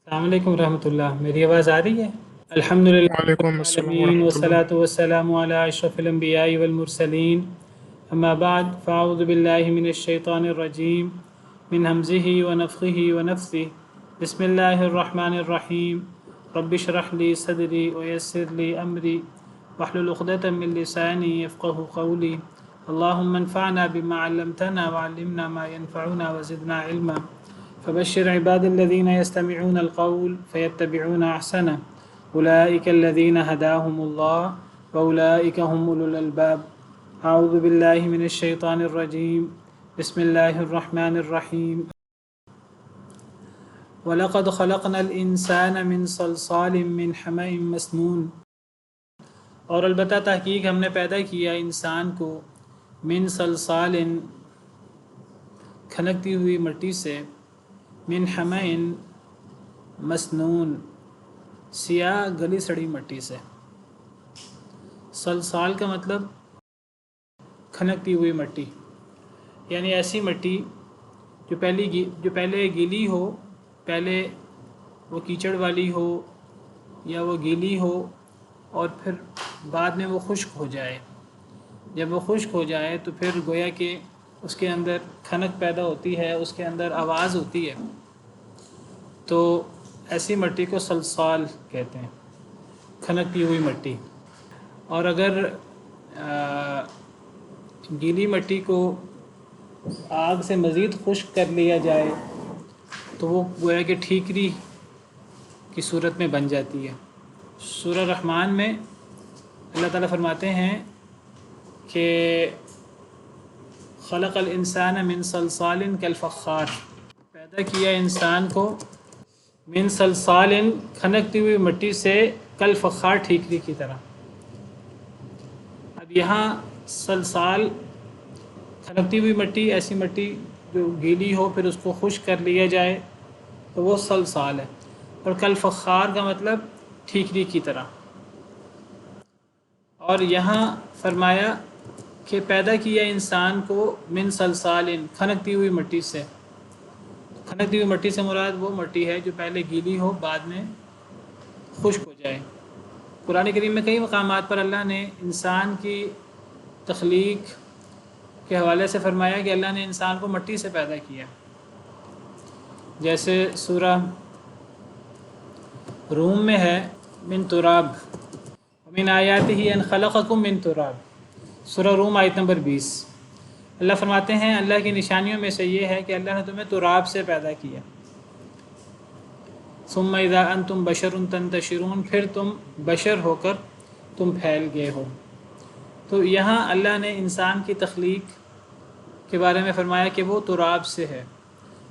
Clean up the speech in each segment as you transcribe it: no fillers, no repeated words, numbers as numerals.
السلام علیکم ورحمۃ اللہ، میری آواز آ رہی ہے؟ الحمدللہ رب وعلیکم السلام العالمین ورحمۃ اللہ۔ والصلاة والسلام علی اشرف الانبیاء والمرسلین، اما بعد فاعوذ باللہ من الشیطان الرجیم من ہمزہ ونفخہ ونفثہ، بسم اللہ الرحمن الرحیم، رب اشرح لی صدری ویسر لی امری واحلل عقدۃ من لسانی یفقہوا قولی، اللہم انفعنا بما علمتنا وعلمنا ما ينفعنا وزدنا علما، فبشر عباد الذين يستمعون القول فيتبعون أحسنه أولئك الذين هداهم الله وأولئك هم أولو الألباب. أعوذ بالله من الشيطان الرجيم، بسم الله الرحمن الرحيم. وَلَقَدْ خَلَقْنَا الْإِنسَانَ مِنْ صَلْصَالٍ مِّنْ حَمَإٍ مَسْنُونٍ، اور البتہ تحقیق ہم نے پیدا کیا انسان کو من صلصال، کھنکتی ہوئی مٹی سے، من حمئن، مسنون، سیاہ گلی سڑی مٹی سے۔ صلصال کا مطلب کھنکتی ہوئی مٹی، یعنی ایسی مٹی جو پہلے گیلی ہو، پہلے وہ کیچڑ والی ہو یا وہ گیلی ہو اور پھر بعد میں وہ خشک ہو جائے۔ جب وہ خشک ہو جائے تو پھر گویا کہ اس کے اندر کھنک پیدا ہوتی ہے، اس کے اندر آواز ہوتی ہے، تو ایسی مٹی کو صلصال کہتے ہیں، کھنکتی ہوئی مٹی۔ اور اگر گیلی مٹی کو آگ سے مزید خشک کر لیا جائے تو وہ گویا کہ ٹھیکری کی صورت میں بن جاتی ہے۔ سورہ رحمان میں اللہ تعالیٰ فرماتے ہیں کہ خلق الانسان من صلصال کالفخار، پیدا کیا انسان کو من صلصال، کھنکتی ہوئی مٹی سے، کالفخار، ٹھیکری کی طرح۔ اب یہاں صلصال، کھنکتی ہوئی مٹی، ایسی مٹی جو گیلی ہو پھر اس کو خشک کر لیا جائے تو وہ صلصال ہے، اور کالفخار کا مطلب ٹھیکری کی طرح۔ اور یہاں فرمایا کہ پیدا کیا انسان کو من صلصال، کھنکتی ہوئی مٹی سے۔ کھنکتی ہوئی مٹی سے مراد وہ مٹی ہے جو پہلے گیلی ہو بعد میں خشک ہو جائے۔ قرآن کریم میں کئی مقامات پر اللہ نے انسان کی تخلیق کے حوالے سے فرمایا کہ اللہ نے انسان کو مٹی سے پیدا کیا، جیسے سورہ روم میں ہے من تراب، ومن آیاتہ ان خلقکم من تراب، سورہ روم آیت نمبر 20۔ اللہ فرماتے ہیں اللہ کی نشانیوں میں سے یہ ہے کہ اللہ نے تمہیں تراب سے پیدا کیا، ثم اذا انتم بشر تنتشرون، پھر تم بشر ہو کر تم پھیل گئے ہو۔ تو یہاں اللہ نے انسان کی تخلیق کے بارے میں فرمایا کہ وہ تراب سے ہے۔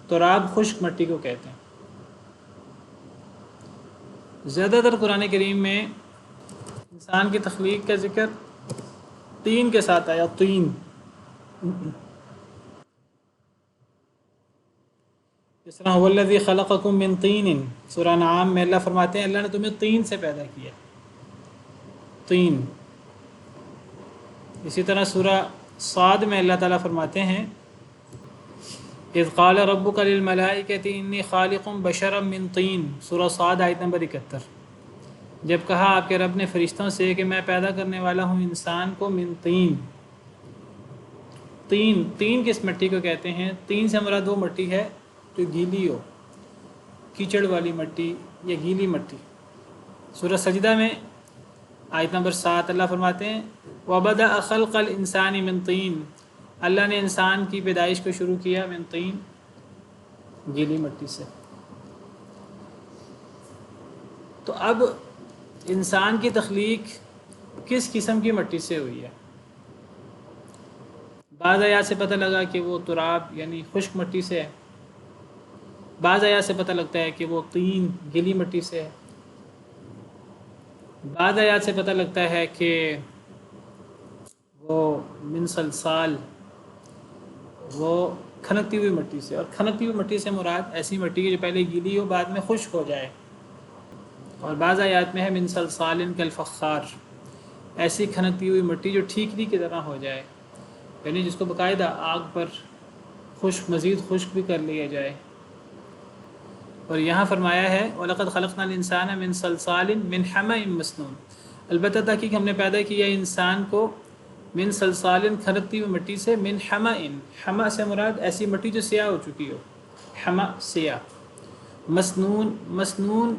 تراب خشک مٹی کو کہتے ہیں۔ زیادہ تر قرآن کریم میں انسان کی تخلیق کا ذکر تین کے ساتھ آیا، تین۔ جس طرح هو الذی خلقکم من طین، سورہ انعام میں اللہ فرماتے ہیں اللہ نے تمہیں طین سے پیدا کیا، طین۔ اسی طرح سورہ صاد میں اللہ تعالیٰ فرماتے ہیں اذ قال ربک للملائکۃ انی خالق بشرا من طین، سورہ صاد آیت نمبر 71۔ جب کہا آپ کے رب نے فرشتوں سے کہ میں پیدا کرنے والا ہوں انسان کو من طین۔ تین کس مٹی کو کہتے ہیں؟ تین سے مراد وہ مٹی ہے جو گیلی ہو، کیچڑ والی مٹی یا گیلی مٹی۔ سورہ سجدہ میں آیت نمبر 7 اللہ فرماتے ہیں وَبَدَأَ خَلْقَ الْإِنسَانِ مِن طِین، اللہ نے انسان کی پیدائش کو شروع کیا من طین، گیلی مٹی سے۔ تو اب انسان کی تخلیق کس قسم کی مٹی سے ہوئی ہے؟ بعض آیات سے پتہ لگا کہ وہ تراب یعنی خشک مٹی سے ہے، بعض آیات سے پتہ لگتا ہے کہ وہ طین، گیلی مٹی سے ہے، بعض آیات سے پتہ لگتا ہے کہ وہ من صلصال، وہ کھنکتی ہوئی مٹی سے۔ اور کھنکتی ہوئی مٹی سے مراد ایسی مٹی جو پہلے گیلی ہو بعد میں خشک ہو جائے۔ اور بعض آیات میں ہے من صلصال کالفخار، ایسی کھنکتی ہوئی مٹی جو ٹھیکری کی طرح ہو جائے، یعنی جس کو باقاعدہ آگ پر مزید خشک بھی کر لیا جائے۔ اور یہاں فرمایا ہے وَلَقَدْ خَلَقْنَا الْإِنسَانَ مِنْ صَلْصَالٍ مِنْ حَمَإٍ مَسْنُونٍ، البتہ تحقیق ہم نے پیدا کیا انسان کو من صلصال کھنکتی ہوئی مٹی سے، من حمأ، حمأ سے مراد ایسی مٹی جو سیاہ ہو چکی ہو، حمأ سیاہ، مسنون، مسنون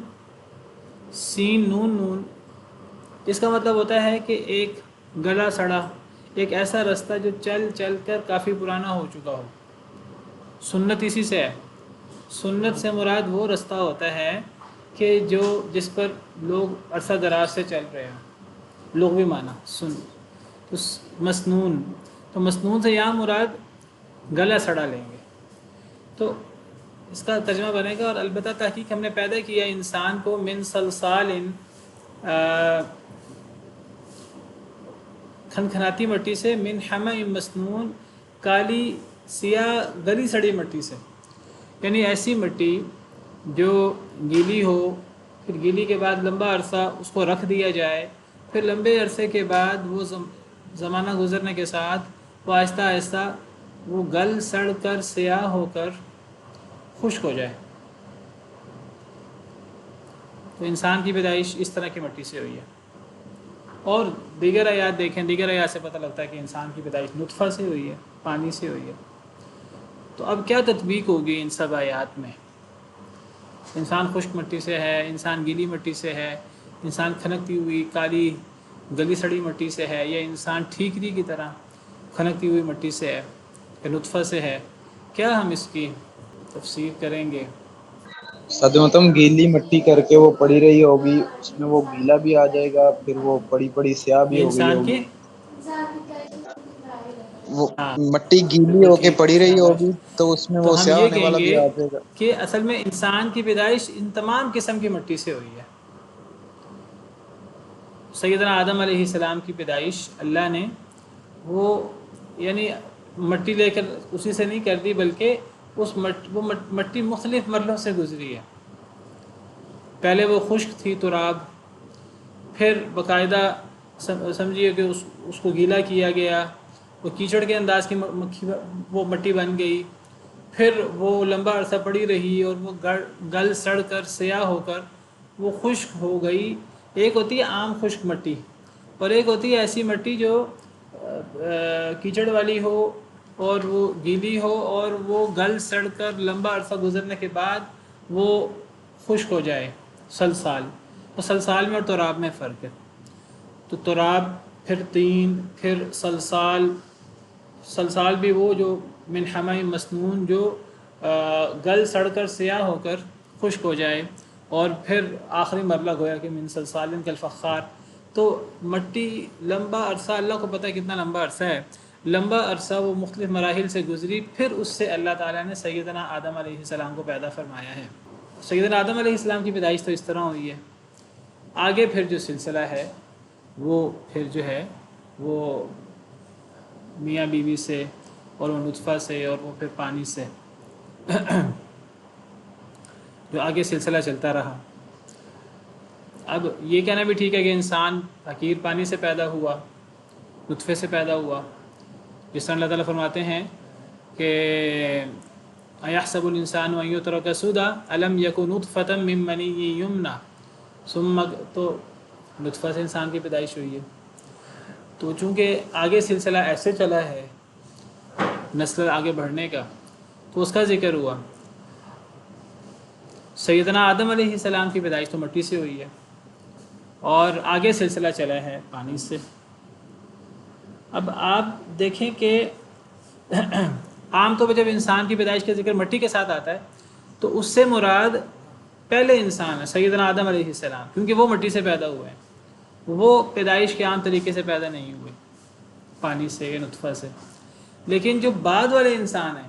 سین نون نون، اس کا مطلب ہوتا ہے کہ ایک گلا سڑا، ایک ایسا رستہ جو چل چل کر کافی پرانا ہو چکا ہو۔ سنت اسی سے ہے، سنت سے مراد وہ رستہ ہوتا ہے کہ جس پر لوگ عرصہ دراز سے چل رہے ہیں، لغوی معنی سن تو مسنون، تو مسنون سے یہاں مراد گلا سڑا لیں گے، تو اس کا ترجمہ بنے گا اور البتہ تحقیق ہم نے پیدا کیا انسان کو من صلصال، کھنکھناتی مٹی سے، من حمأ مسنون، کالی سیاہ گلی سڑی مٹی سے، یعنی ایسی مٹی جو گیلی ہو، پھر گیلی کے بعد لمبا عرصہ اس کو رکھ دیا جائے، پھر لمبے عرصے کے بعد وہ زمانہ گزرنے کے ساتھ وہ آہستہ آہستہ وہ گل سڑ کر سیاہ ہو کر خشک ہو جائے۔ تو انسان کی پیدائش اس طرح کی مٹی سے ہوئی ہے۔ اور دیگر آیات دیکھیں، دیگر آیات سے پتہ لگتا ہے کہ انسان کی پیدائش نطفہ سے ہوئی ہے، پانی سے ہوئی ہے۔ تو اب کیا تطبیق ہوگی ان سب آیات میں؟ انسان خشک مٹی سے ہے، انسان گیلی مٹی سے ہے، انسان کھنکتی ہوئی کالی گلی سڑی مٹی سے ہے، یا انسان ٹھیکری کی طرح کھنکتی ہوئی مٹی سے ہے، یا نطفہ سے ہے؟ کیا ہم اس کی تفسیر کریں گے؟ صدمتم گیلی مٹی کر کے وہ پڑی رہی ہوگی، اس میں وہ گیلا بھی آ جائے گا، پھر وہ پڑی پڑی سیاہ بھی یہ ہو گئی انسان ہوگی۔ کی، وہ ہاں مٹی گیلی بالکل ہو کے ٹھیک ہے، پڑی رہی شاباش۔ ہوگی تو اس میں وہ تو ہم سیاہ یہ ہونے کہیں والا گے بھی آ جائے گا۔ کہ اصل میں انسان کی پیدائش ان تمام قسم کی مٹی سے ہوئی ہے۔ سیدنا آدم علیہ السلام کی پیدائش اللہ نے وہ یعنی مٹی لے کر اسی سے نہیں کر دی، بلکہ وہ مٹی مختلف مرحلوں سے گزری ہے۔ پہلے وہ خشک تھی تراب، پھر باقاعدہ سمجھیے کہ اس کو گیلا کیا گیا، وہ کیچڑ کے انداز کی وہ مٹی بن گئی، پھر وہ لمبا عرصہ پڑی رہی اور وہ گل سڑ کر سیاہ ہو کر وہ خشک ہو گئی۔ ایک ہوتی ہے عام خشک مٹی، اور ایک ہوتی ہے ایسی مٹی جو کیچڑ والی ہو اور وہ گیلی ہو اور وہ گل سڑ کر لمبا عرصہ گزرنے کے بعد وہ خشک ہو جائے، سلسال۔ تو سلسال میں اور تراب میں فرق ہے۔ تو تراب، پھر طین، پھر سلسال۔ سلسال بھی وہ جو من حمأ مسنون، جو گل سڑ کر سیاہ ہو کر خشک ہو جائے، اور پھر آخری مرحلہ گویا کہ من صلصال کالفخار۔ تو مٹی لمبا عرصہ، اللہ کو پتہ ہے کتنا لمبا عرصہ ہے، لمبا عرصہ وہ مختلف مراحل سے گزری، پھر اس سے اللہ تعالیٰ نے سیدنا آدم علیہ السلام کو پیدا فرمایا ہے۔ سیدنا آدم علیہ السلام کی پیدائش تو اس طرح ہوئی ہے۔ آگے پھر جو سلسلہ ہے وہ پھر جو ہے وہ میاں بیوی سے، اور وہ نطفہ سے، اور وہ پھر پانی سے، جو آگے سلسلہ چلتا رہا۔ اب یہ کہنا بھی ٹھیک ہے کہ انسان حقیر پانی سے پیدا ہوا، نطفے سے پیدا ہوا، جس طرح اللہ تعالیٰ فرماتے ہیں کہ اَيَحْسَبُ الْإِنسَانُ أَن يُتْرَكَ سُدًى أَلَمْ يَكُ نُطْفَةً مِّن مَّنِيٍّ يُمْنَىٰ ثُمَّ، تو نطفہ سے انسان کی پیدائش ہوئی ہے۔ تو چونکہ آگے سلسلہ ایسے چلا ہے نسل آگے بڑھنے کا، تو اس کا ذکر ہوا۔ سیدنا آدم علیہ السلام کی پیدائش تو مٹی سے ہوئی ہے، اور آگے سلسلہ چلا ہے پانی سے۔ اب آپ دیکھیں کہ عام طور پہ جب انسان کی پیدائش کا ذکر مٹی کے ساتھ آتا ہے تو اس سے مراد پہلے انسان ہے سیدنا آدم علیہ السلام، کیونکہ وہ مٹی سے پیدا ہوئے ہیں، وہ پیدائش کے عام طریقے سے پیدا نہیں ہوئے پانی سے یا نطفہ سے۔ لیکن جو بعد والے انسان ہیں،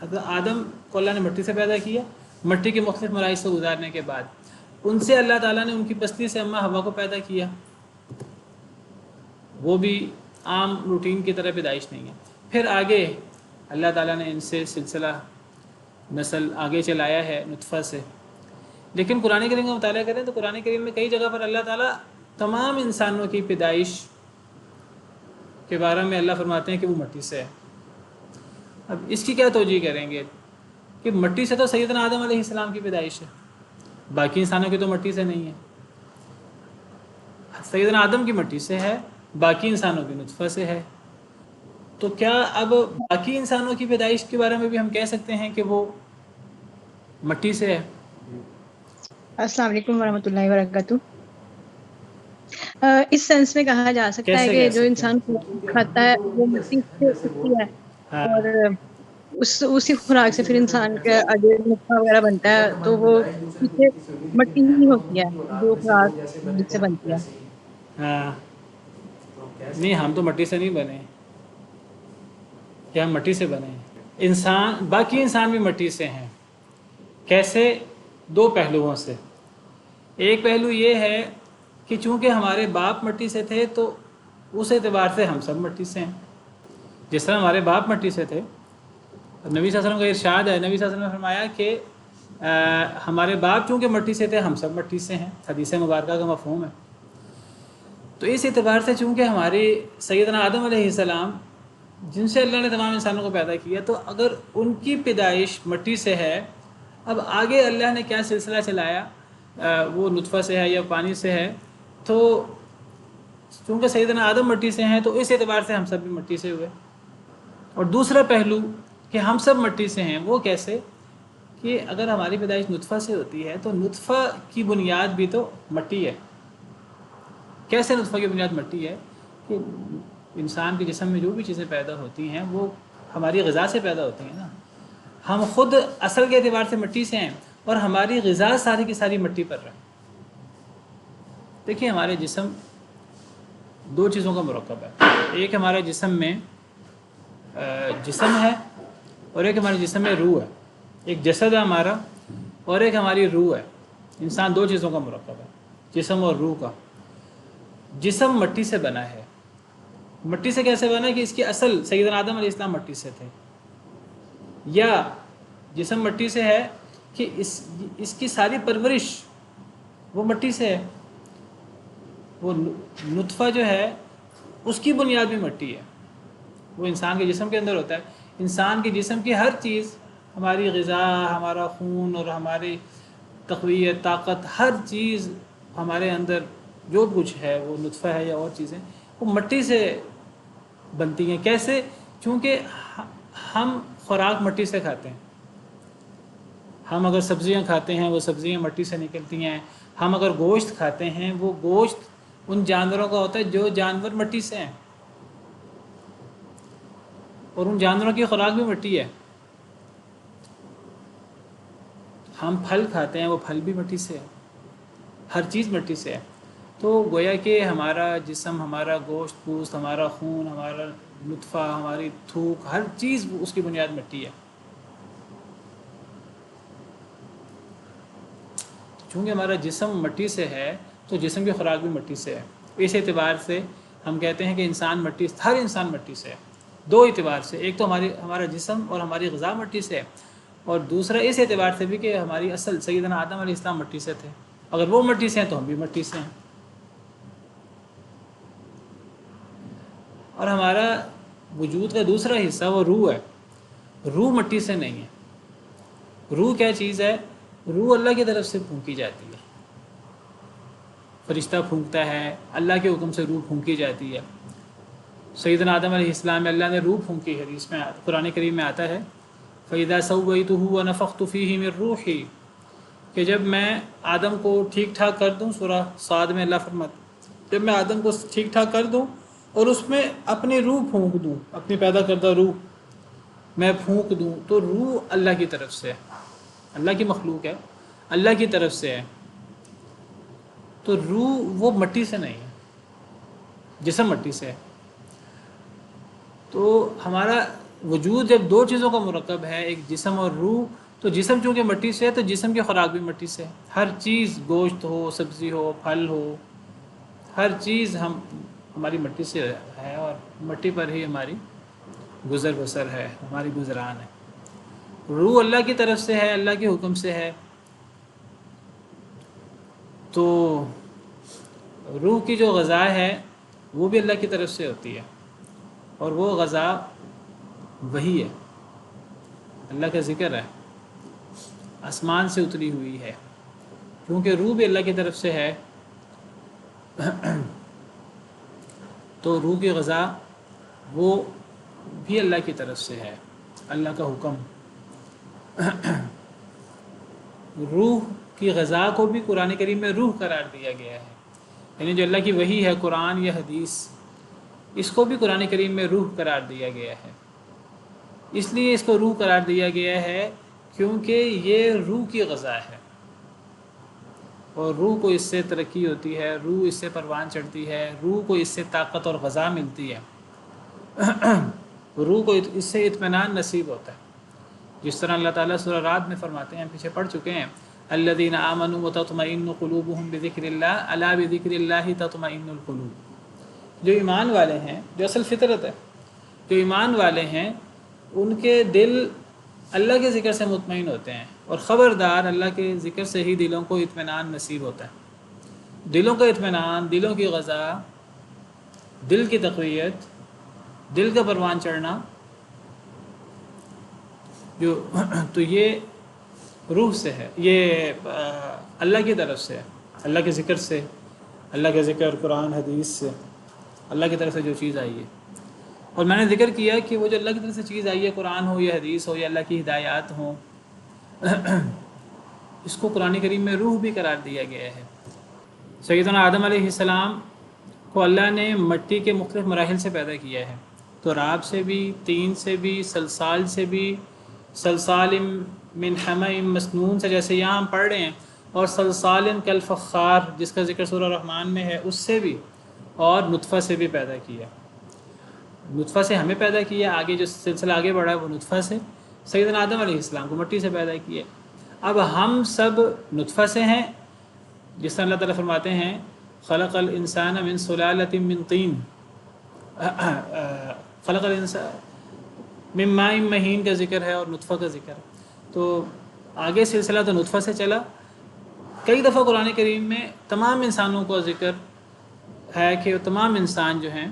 حضرت آدم کو اللہ نے مٹی سے پیدا کیا، مٹی کے مختلف مراحل سے گزارنے کے بعد ان سے اللہ تعالیٰ نے ان کی پستی سے اماں حوا کو پیدا کیا، وہ بھی عام روٹین کی طرح پیدائش نہیں ہے۔ پھر آگے اللہ تعالیٰ نے ان سے سلسلہ نسل آگے چلایا ہے نطفہ سے۔ لیکن قرآن کریم کا مطالعہ کریں تو قرآن کریم میں کئی جگہ پر اللہ تعالیٰ تمام انسانوں کی پیدائش کے بارے میں اللہ فرماتے ہیں کہ وہ مٹی سے ہے۔ اب اس کی کیا توجیہ کریں گے؟ کہ مٹی سے تو سیدنا آدم علیہ السلام کی پیدائش ہے، باقی انسانوں کی تو مٹی سے نہیں ہے. سیدنا آدم کی مٹی سے ہے، باقی انسانوں کی نطفہ سے ہے. تو کیا اب باقی انسانوں کی پیدائش کے بارے میں بھی ہم کہہ سکتے ہیں کہ وہ مٹی سے ہے؟ السلام علیکم ورحمۃ اللہ وبرکاتہ. اس سینس میں کہا جا سکتا ہے کیسے کہ کہہ جو سکتے انسان ہیں؟ کھاتا ہے وہ مٹی سے اٹھتی ہے، ہاں اور اسی خوراک سے پھر انسان کا جو نطفہ وغیرہ بنتا ہے تو وہ پیچھے مٹی ہی ہوتی ہے جو خوراک جس سے بنتی ہے. ہاں. نہیں، ہم تو مٹی سے نہیں بنے، کیا ہم مٹی سے بنے ہیں؟ انسان، باقی انسان بھی مٹی سے ہیں. کیسے؟ دو پہلوؤں سے. ایک پہلو یہ ہے کہ چونکہ ہمارے باپ مٹی سے تھے تو اس اعتبار سے ہم سب مٹی سے ہیں. جس طرح ہمارے باپ مٹی سے تھے، نبی صلی اللہ علیہ وسلم کا ارشاد ہے، نبی صلی اللہ علیہ وسلم نے فرمایا کہ ہمارے باپ چونکہ مٹی سے تھے ہم سب مٹی سے ہیں. حدیث مبارکہ کا مفہوم ہے. تو اس اعتبار سے چونکہ ہماری سیدنا آدم علیہ السلام جن سے اللہ نے تمام انسانوں کو پیدا کیا، تو اگر ان کی پیدائش مٹی سے ہے، اب آگے اللہ نے کیا سلسلہ چلایا، وہ نطفہ سے ہے یا پانی سے ہے، تو چونکہ سیدنا آدم مٹی سے ہیں تو اس اعتبار سے ہم سب بھی مٹی سے ہوئے. اور دوسرا پہلو کہ ہم سب مٹی سے ہیں، وہ کیسے کہ اگر ہماری پیدائش نطفہ سے ہوتی ہے تو نطفہ کی بنیاد بھی تو مٹی ہے. کیسے نطفہ کی بنیاد مٹی ہے کہ انسان کے جسم میں جو بھی چیزیں پیدا ہوتی ہیں وہ ہماری غذا سے پیدا ہوتی ہیں نا. ہم خود اصل کے اعتبار سے مٹی سے ہیں اور ہماری غذا ساری کی ساری مٹی پر ہے. دیکھیے ہمارے جسم دو چیزوں کا مرکب ہے. ایک ہمارے جسم میں جسم ہے اور ایک ہمارے جسم میں روح ہے. ایک جسد ہے ہمارا اور ایک ہماری روح ہے. انسان دو چیزوں کا مرکب ہے، جسم اور روح کا. جسم مٹی سے بنا ہے. مٹی سے کیسے بنا کہ اس کی اصل سیدنا آدم علیہ السلام مٹی سے تھے، یا جسم مٹی سے ہے کہ اس کی ساری پرورش وہ مٹی سے ہے. وہ نطفہ جو ہے اس کی بنیاد بھی مٹی ہے. وہ انسان کے جسم کے اندر ہوتا ہے. انسان کے جسم کی ہر چیز، ہماری غذا، ہمارا خون اور ہماری تقویت، طاقت، ہر چیز ہمارے اندر جو کچھ ہے وہ نطفہ ہے یا اور چیزیں وہ مٹی سے بنتی ہیں. کیسے؟ چونکہ ہم خوراک مٹی سے کھاتے ہیں. ہم اگر سبزیاں کھاتے ہیں وہ سبزیاں مٹی سے نکلتی ہیں. ہم اگر گوشت کھاتے ہیں وہ گوشت ان جانوروں کا ہوتا ہے جو جانور مٹی سے ہیں، اور ان جانوروں کی خوراک بھی مٹی ہے. ہم پھل کھاتے ہیں وہ پھل بھی مٹی سے ہے. ہر چیز مٹی سے ہے. تو گویا کہ ہمارا جسم، ہمارا گوشت پوست، ہمارا خون، ہمارا نطفہ، ہماری تھوک، ہر چیز اس کی بنیاد مٹی ہے. چونکہ ہمارا جسم مٹی سے ہے تو جسم کی خوراک بھی مٹی سے ہے. اس اعتبار سے ہم کہتے ہیں کہ انسان مٹی، ہر انسان مٹی سے ہے. دو اعتبار سے، ایک تو ہمارا جسم اور ہماری غذا مٹی سے ہے، اور دوسرا اس اعتبار سے بھی کہ ہماری اصل سیدنا آدم علیہ السلام مٹی سے تھے. اگر وہ مٹی سے ہیں تو ہم بھی مٹی سے ہیں. اور ہمارا وجود کا دوسرا حصہ وہ روح ہے. روح مٹی سے نہیں ہے. روح کیا چیز ہے؟ روح اللہ کی طرف سے پھونکی جاتی ہے. فرشتہ پھونکتا ہے، اللہ کے حکم سے روح پھونکی جاتی ہے. سیدنا آدم علیہ السلام میں اللہ نے روح پھونکی. حدیث میں قرآن کریم میں آتا ہے فَإِذَا سَوَّيْتُهُ وَنَفَخْتُ فِيهِ مِن رُوحِي، کہ جب میں آدم کو ٹھیک ٹھاک کر دوں. سورہ صاد میں اللہ فرماتا، جب میں آدم کو ٹھیک ٹھاک کر دوں اور اس میں اپنی روح پھونک دوں، اپنی پیدا کردہ روح میں پھونک دوں، تو روح اللہ کی طرف سے ہے. اللہ کی مخلوق ہے، اللہ کی طرف سے ہے. تو روح وہ مٹی سے نہیں ہے، جسم مٹی سے ہے. تو ہمارا وجود جب دو چیزوں کا مرکب ہے، ایک جسم اور روح، تو جسم چونکہ مٹی سے ہے تو جسم کی خوراک بھی مٹی سے ہے. ہر چیز، گوشت ہو، سبزی ہو، پھل ہو، ہر چیز ہماری مٹی سے ہے، اور مٹی پر ہی ہماری گزر بسر ہے، ہماری گزران ہے. روح اللہ کی طرف سے ہے، اللہ کے حکم سے ہے. تو روح کی جو غذا ہے وہ بھی اللہ کی طرف سے ہوتی ہے، اور وہ غذا وہی ہے، اللہ کا ذکر ہے. آسمان سے اتری ہوئی ہے، کیونکہ روح بھی اللہ کی طرف سے ہے، تو روح کی غذا وہ بھی اللہ کی طرف سے ہے، اللہ کا حکم۔ روح کی غذا کو بھی قرآن کریم میں روح قرار دیا گیا ہے، یعنی جو اللہ کی وحی ہے، قرآن یا حدیث، اس کو بھی قرآن کریم میں روح قرار دیا گیا ہے۔ اس لیے اس کو روح قرار دیا گیا ہے کیونکہ یہ روح کی غذا ہے، اور روح کو اس سے ترقی ہوتی ہے، روح اس سے پروان چڑھتی ہے، روح کو اس سے طاقت اور غذا ملتی ہے، روح کو اس سے اطمینان نصیب ہوتا ہے، جس طرح اللہ تعالیٰ سورہ رعد میں فرماتے ہیں، پیچھے پڑھ چکے ہیں، الذین آمنوا وتطمئن قلوبهم بذکر اللہ الا بذکر اللہ تطمئن القلوب۔ جو ایمان والے ہیں، جو اصل فطرت ہے، جو ایمان والے ہیں ان کے دل اللہ کے ذکر سے مطمئن ہوتے ہیں، اور خبردار اللہ کے ذکر سے ہی دلوں کو اطمینان نصیب ہوتا ہے۔ دلوں کا اطمینان، دلوں کی غذا، دل کی تقویت، دل کا پروان چڑھنا، جو تو یہ روح سے ہے، یہ اللہ کی طرف سے ہے، اللہ کے ذکر سے، اللہ کے ذکر قرآن حدیث سے، اللہ کی طرف سے جو چیز آئی ہے۔ اور میں نے ذکر کیا کہ وہ جو اللہ کی طرف سے چیز آئی ہے، قرآن ہو یا حدیث ہو یا اللہ کی ہدایات ہوں، اس کو قرآن کریم میں روح بھی قرار دیا گیا ہے۔ سیدنا آدم علیہ السلام کو اللہ نے مٹی کے مختلف مراحل سے پیدا کیا ہے، تو راب سے بھی، طین سے بھی، سلسال سے بھی، سلسال من حمأ مسنون سے جیسے یہاں ہم پڑھ رہے ہیں، اور سلسال کالفخار جس کا ذکر سورہ رحمان میں ہے، اس سے بھی، اور نطفہ سے بھی پیدا کیا۔ نطفہ سے ہمیں پیدا کیا، آگے جو سلسلہ آگے بڑھا ہے وہ نطفہ سے، سیدنا آدم علیہ السلام کو مٹی سے پیدا کیا۔ اب ہم سب نطفہ سے ہیں، جس طرح اللہ تعالیٰ فرماتے ہیں خلق الانسان من سلالۃ من طین، خلق الانسان من ماء مہین کا ذکر ہے اور نطفہ کا ذکر ہے، تو آگے سلسلہ تو نطفہ سے چلا۔ کئی دفعہ قرآن کریم میں تمام انسانوں کا ذکر ہے کہ تمام انسان جو ہیں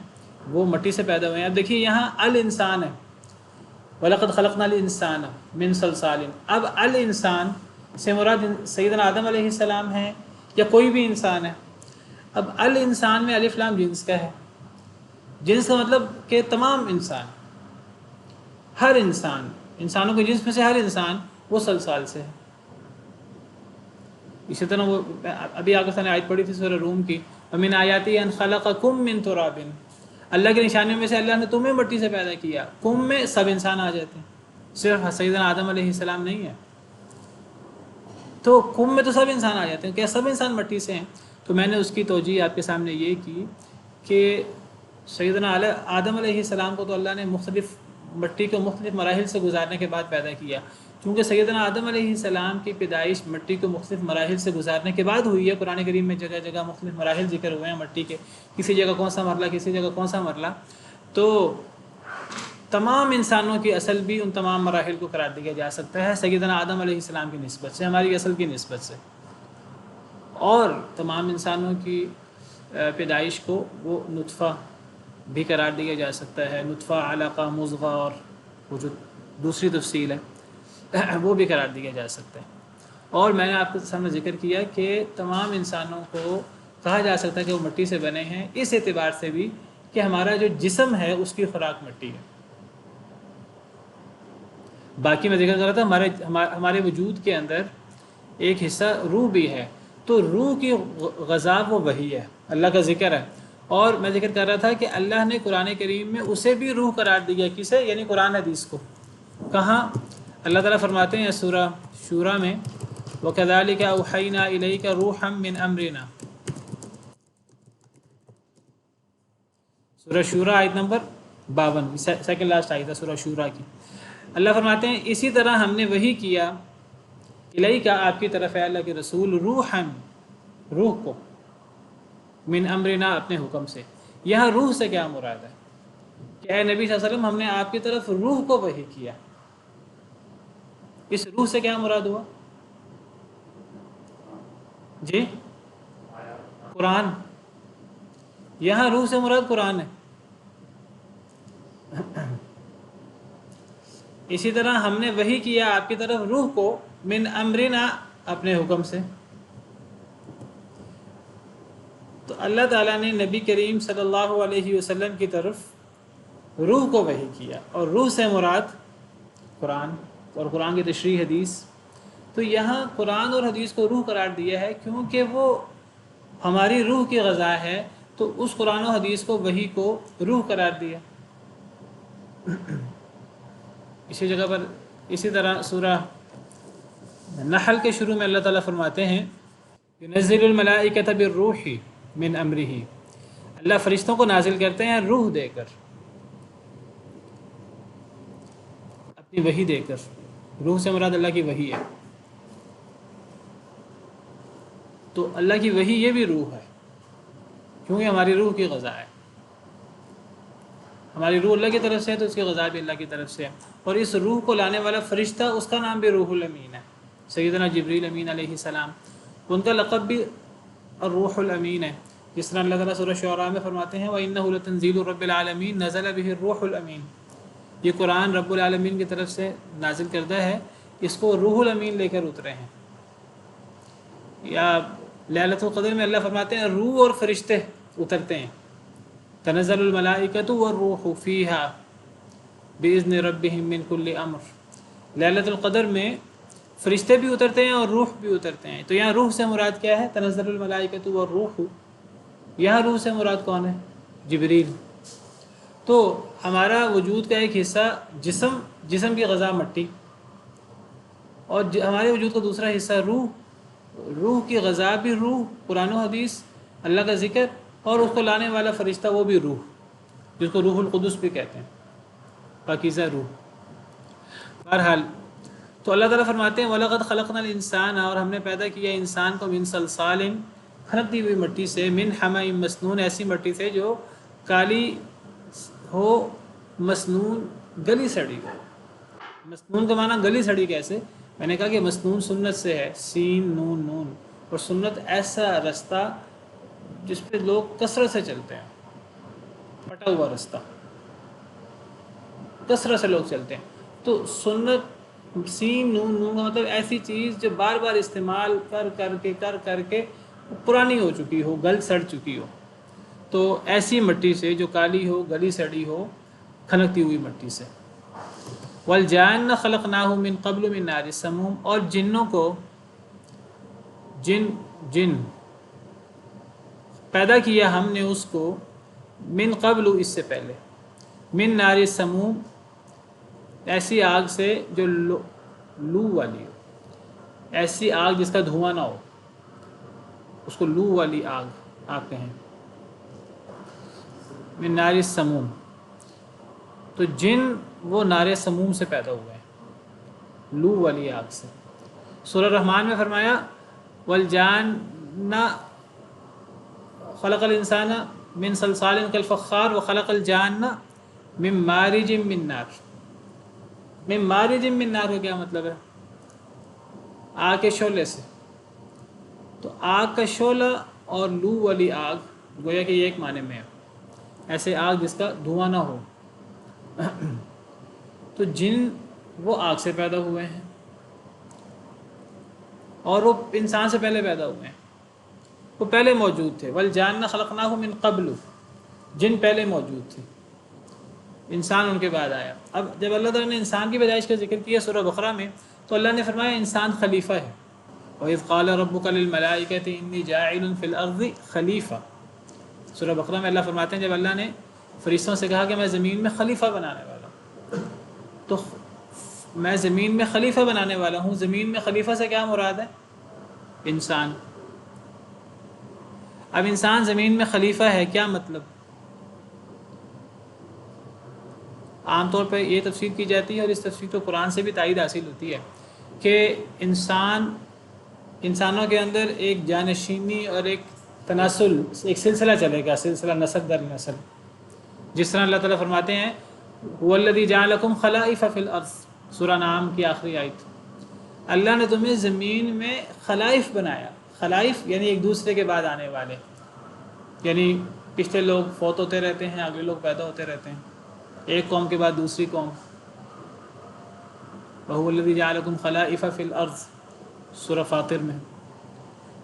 وہ مٹی سے پیدا ہوئے ہیں۔ اب دیکھیے یہاں الانسان ہے، وَلَقَدْ خَلَقْنَا الْإِنسَانَ مِنْ صَلْصَالٍ، اب الانسان سے مراد سیدنا آدم علیہ السلام ہے یا کوئی بھی انسان ہے؟ اب الانسان میں الف لام جنس کا ہے، جنس کا مطلب کہ تمام انسان، ہر انسان، انسانوں کے جنس میں سے ہر انسان وہ صلصال سے ہے۔ اسی طرح وہ ابھی آگے نے آیت پڑھی تھی سورہ روم کی، وَمِنْ آیَاتِهِ أَنْ خَلَقَكُم مِّن تُرَابٍ، اللہ کی نشانیوں میں سے اللہ نے تمہیں مٹی سے پیدا کیا۔ کم میں سب انسان آ جاتے ہیں، صرف سیدنا آدم علیہ السلام نہیں ہے، تو کم میں تو سب انسان آ جاتے ہیں، کیا سب انسان مٹی سے ہیں؟ تو میں نے اس کی توجیہ آپ کے سامنے یہ کی کہ سیدنا آدم علیہ السلام کو تو اللہ نے مختلف مٹی کو مختلف مراحل سے گزارنے کے بعد پیدا کیا، چونکہ سیدنا آدم علیہ السلام کی پیدائش مٹی کو مختلف مراحل سے گزارنے کے بعد ہوئی ہے۔ قرآن کریم میں جگہ جگہ مختلف مراحل ذکر ہوئے ہیں مٹی کے، کسی جگہ کون سا مرلہ، کسی جگہ کون سا مرلہ، تو تمام انسانوں کی اصل بھی ان تمام مراحل کو قرار دیا جا سکتا ہے سیدنا آدم علیہ السلام کی نسبت سے، ہماری اصل کی نسبت سے، اور تمام انسانوں کی پیدائش کو وہ نطفہ بھی قرار دیا جا سکتا ہے، نطفہ، علقہ، مضغہ، اور وہ جو دوسری تفصیل ہے وہ بھی قرار دیا جا سکتا ہے۔ اور میں نے آپ کے سامنے ذکر کیا کہ تمام انسانوں کو کہا جا سکتا ہے کہ وہ مٹی سے بنے ہیں، اس اعتبار سے بھی کہ ہمارا جو جسم ہے اس کی خوراک مٹی ہے۔ باقی میں ذکر کر رہا تھا ہمارے وجود کے اندر ایک حصہ روح بھی ہے، تو روح کی غذا وہ وحی ہے، اللہ کا ذکر ہے۔ اور میں ذکر کر رہا تھا کہ اللہ نے قرآن کریم میں اسے بھی روح قرار دیا، کسے؟ یعنی قرآن حدیث کو۔ کہاں؟ اللہ تعالیٰ فرماتے ہیں سورہ شورا میں، وَكَذَلِكَ أَوْحَيْنَا إِلَيْكَ رُوحًا مِّنْ أَمْرِنَا، سورہ شورا آیت نمبر 52، سیکنڈ لاسٹ آئی تھا سورہ شورا کی۔ اللہ فرماتے ہیں اسی طرح ہم نے وحی کیا الیک، آپ کی طرف ہے اللہ کے رسول، روحاً، روح کو، من امرنا، اپنے حکم سے۔ یہاں روح سے کیا مراد ہے کہ اے نبی صلی اللہ علیہ وسلم ہم نے آپ کی طرف روح کو وحی کیا، اس روح سے کیا مراد ہوا؟ جی قرآن، یہاں روح سے مراد قرآن ہے۔ اسی طرح ہم نے وحی کیا آپ کی طرف روح کو من امرنا اپنے حکم سے. تو اللہ تعالیٰ نے نبی کریم صلی اللہ علیہ وسلم کی طرف روح کو وحی کیا، اور روح سے مراد قرآن اور قرآن کی تشریح حدیث. تو یہاں قرآن اور حدیث کو روح قرار دیا ہے کیونکہ وہ ہماری روح کی غذا ہے، تو اس قرآن و حدیث کو وحی کو روح قرار دیا. اسی جگہ پر اسی طرح سورہ نحل کے شروع میں اللہ تعالیٰ فرماتے ہیں ينزل الملائکۃ بالروح من امرہ، اللہ فرشتوں کو نازل کرتے ہیں روح دے کر، اپنی وحی دے کر. روح سے مراد اللہ کی وحی ہے. تو اللہ کی وحی یہ بھی روح ہے کیونکہ ہماری روح کی غذا ہے. ہماری روح اللہ کی طرف سے ہے تو اس کی غذا بھی اللہ کی طرف سے ہے. اور اس روح کو لانے والا فرشتہ اس کا نام بھی روح الامین ہے، سیدنا جبریل امین علیہ السلام. ان کا لقب بھی الروح الامین ہے، جس طرح اللہ تعالیٰ سورہ شعراء میں فرماتے ہیں وَإِنَّهُ لَتَنزِيلُ رَبِّ الْعَالَمِينَ نَزَلَ بِهِ الرُّوحُ الْأَمِينُ. یہ قرآن رب العالمین کی طرف سے نازل کردہ ہے، اس کو روح الامین لے کر اترے ہیں. یا لیلۃ القدر میں اللہ فرماتے ہیں روح اور فرشتے اترتے ہیں. تنزل الملائکۃ والروح فیہا بإذن ربہم من کل امر. لیلۃ القدر میں فرشتے بھی اترتے ہیں اور روح بھی اترتے ہیں. تو یہاں روح سے مراد کیا ہے؟ تنزل الملائکۃ والروح. یہاں روح سے مراد کون ہے؟ جبریل. تو ہمارا وجود کا ایک حصہ جسم کی غذا مٹی، اور ہمارے وجود کا دوسرا حصہ روح کی غذا بھی روح، قرآن و حدیث، اللہ کا ذکر، اور اس کو لانے والا فرشتہ وہ بھی روح، جس کو روح القدس بھی کہتے ہیں، پاکیزہ روح. بہرحال تو اللہ تعالیٰ فرماتے ہیں وَلَقَدْ خَلَقْنَا الْإِنسَانَ، اور ہم نے پیدا کیا انسان کو من صلصال، کھنکتی ہوئی مٹی سے، من حمأ مسنون، ایسی مٹی سے جو کالی ہو، مسنون گلی سڑی ہو. مسنون کا معنی گلی سڑی کیسے؟ میں نے کہا کہ مسنون سنت سے ہے، سین نون نون. اور سنت ایسا رستہ جس پہ لوگ کثرت سے چلتے ہیں، پھٹا ہوا رستہ، کثرت سے لوگ چلتے ہیں. تو سنت سین نون نون کا مطلب ایسی چیز جو بار بار استعمال کر کے پرانی ہو چکی ہو، گل سڑ چکی ہو. تو ایسی مٹی سے جو کالی ہو، گلی سڑی ہو، کھنکتی ہوئی مٹی سے. والجان خلقناہ من قبل من نار السموم، اور جنوں کو جن پیدا کیا ہم نے اس کو من قبل، اس سے پہلے، من نار السموم، ایسی آگ سے جو لو والی ہو، ایسی آگ جس کا دھواں نہ ہو، اس کو لو والی آگ کہیں، من نار السموم. تو جن وہ نار سموم سے پیدا ہوئے ہیں، لو والی آگ سے. سورہ رحمان میں فرمایا والجان خلق الانسان من صلصال کالفخار وخلق الجان من مارج من نار. من مارج من نار کا کیا مطلب ہے؟ آگ کے شعلے سے. تو آگ کا شعلہ اور لو والی آگ گویا کہ یہ ایک معنی میں ہے، ایسے آگ جس کا دھواں نہ ہو. تو جن وہ آگ سے پیدا ہوئے ہیں، اور وہ انسان سے پہلے پیدا ہوئے ہیں، وہ پہلے موجود تھے. والجان خلقناہ من قبل، جن پہلے موجود تھے، انسان ان کے بعد آیا. اب جب اللہ تعالیٰ نے انسان کی پیدائش کا ذکر کیا سورہ بقرہ میں، تو اللہ نے فرمایا انسان خلیفہ ہے. وَإِذْ قَالَ رَبُّكَ لِلْمَلَائِكَةِ إِنِّي جَاعِلٌ فِي الْأَرْضِ خلیفہ. سورہ بقرہ میں اللہ فرماتے ہیں جب اللہ نے فرشتوں سے کہا کہ میں زمین میں خلیفہ بنانے والا ہوں، تو میں زمین میں خلیفہ بنانے والا ہوں. زمین میں خلیفہ سے کیا مراد ہے؟ انسان. اب انسان زمین میں خلیفہ ہے، کیا مطلب؟ عام طور پہ یہ تفسیر کی جاتی ہے، اور اس تفسیر کو قرآن سے بھی تائید حاصل ہوتی ہے، کہ انسانوں کے اندر ایک جانشینی اور ایک تناسل، ایک سلسلہ چلے گا، سلسلہ نسل در نسل. جس طرح اللہ تعالیٰ فرماتے ہیں هُوَ الَّذِي جَعَلَكُمْ خَلَائِفَ فِي الْأَرْضِ، سورہ نام کی آخری آیت. اللہ نے تمہیں زمین میں خلائف بنایا. خلائف یعنی ایک دوسرے کے بعد آنے والے، یعنی پچھلے لوگ فوت ہوتے رہتے ہیں، اگلے لوگ پیدا ہوتے رہتے ہیں، ایک قوم کے بعد دوسری قوم. وَهُوَ الَّذِي جَعَلَكُمْ خَلَائِفَ فِي الْأَرْضِ سورہ فاطر میں۔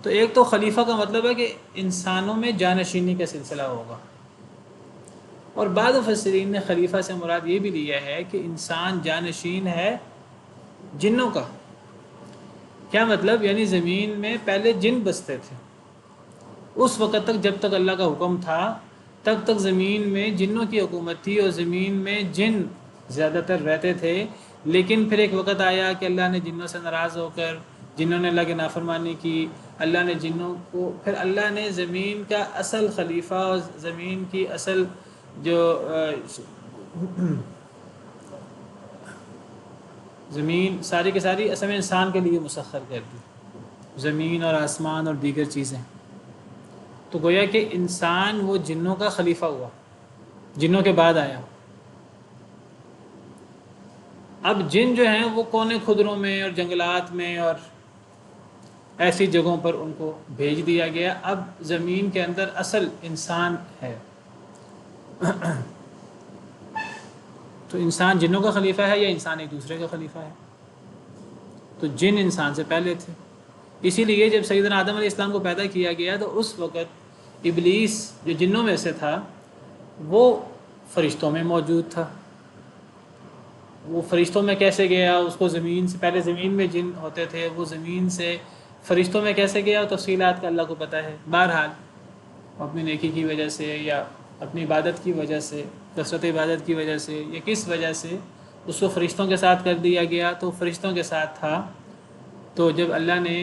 تو ایک تو خلیفہ کا مطلب ہے کہ انسانوں میں جانشینی کا سلسلہ ہوگا، اور بعض مفسرین نے خلیفہ سے مراد یہ بھی لیا ہے کہ انسان جانشین ہے جنوں کا۔ کیا مطلب؟ یعنی زمین میں پہلے جن بستے تھے، اس وقت تک جب تک اللہ کا حکم تھا تب تک زمین میں جنوں کی حکومت تھی، اور زمین میں جن زیادہ تر رہتے تھے۔ لیکن پھر ایک وقت آیا کہ اللہ نے جنوں سے ناراض ہو کر، جنوں نے اللہ کی نافرمانی کی، اللہ نے جنوں کو، پھر اللہ نے زمین کا اصل خلیفہ اور زمین کی اصل جو زمین ساری کی ساری اصل میں انسان کے لیے مسخر کر دی، زمین اور آسمان اور دیگر چیزیں۔ تو گویا کہ انسان وہ جنوں کا خلیفہ ہوا، جنوں کے بعد آیا۔ اب جن جو ہیں وہ کونے خدروں میں اور جنگلات میں اور ایسی جگہوں پر ان کو بھیج دیا گیا۔ اب زمین کے اندر اصل انسان ہے۔ تو انسان جنوں کا خلیفہ ہے یا انسان ایک دوسرے کا خلیفہ ہے؟ تو جن انسان سے پہلے تھے، اسی لیے جب سیدنا آدم علیہ السلام کو پیدا کیا گیا تو اس وقت ابلیس جو جنوں میں سے تھا وہ فرشتوں میں موجود تھا۔ وہ فرشتوں میں کیسے گیا؟ اس کو زمین سے پہلے زمین میں جن ہوتے تھے، وہ زمین سے فرشتوں میں کیسے گیا اور تفصیلات کا اللہ کو پتہ ہے۔ بہرحال اپنی نیکی کی وجہ سے یا اپنی عبادت کی وجہ سے، کثرت عبادت کی وجہ سے یا کس وجہ سے اس کو فرشتوں کے ساتھ کر دیا گیا، تو فرشتوں کے ساتھ تھا۔ تو جب اللہ نے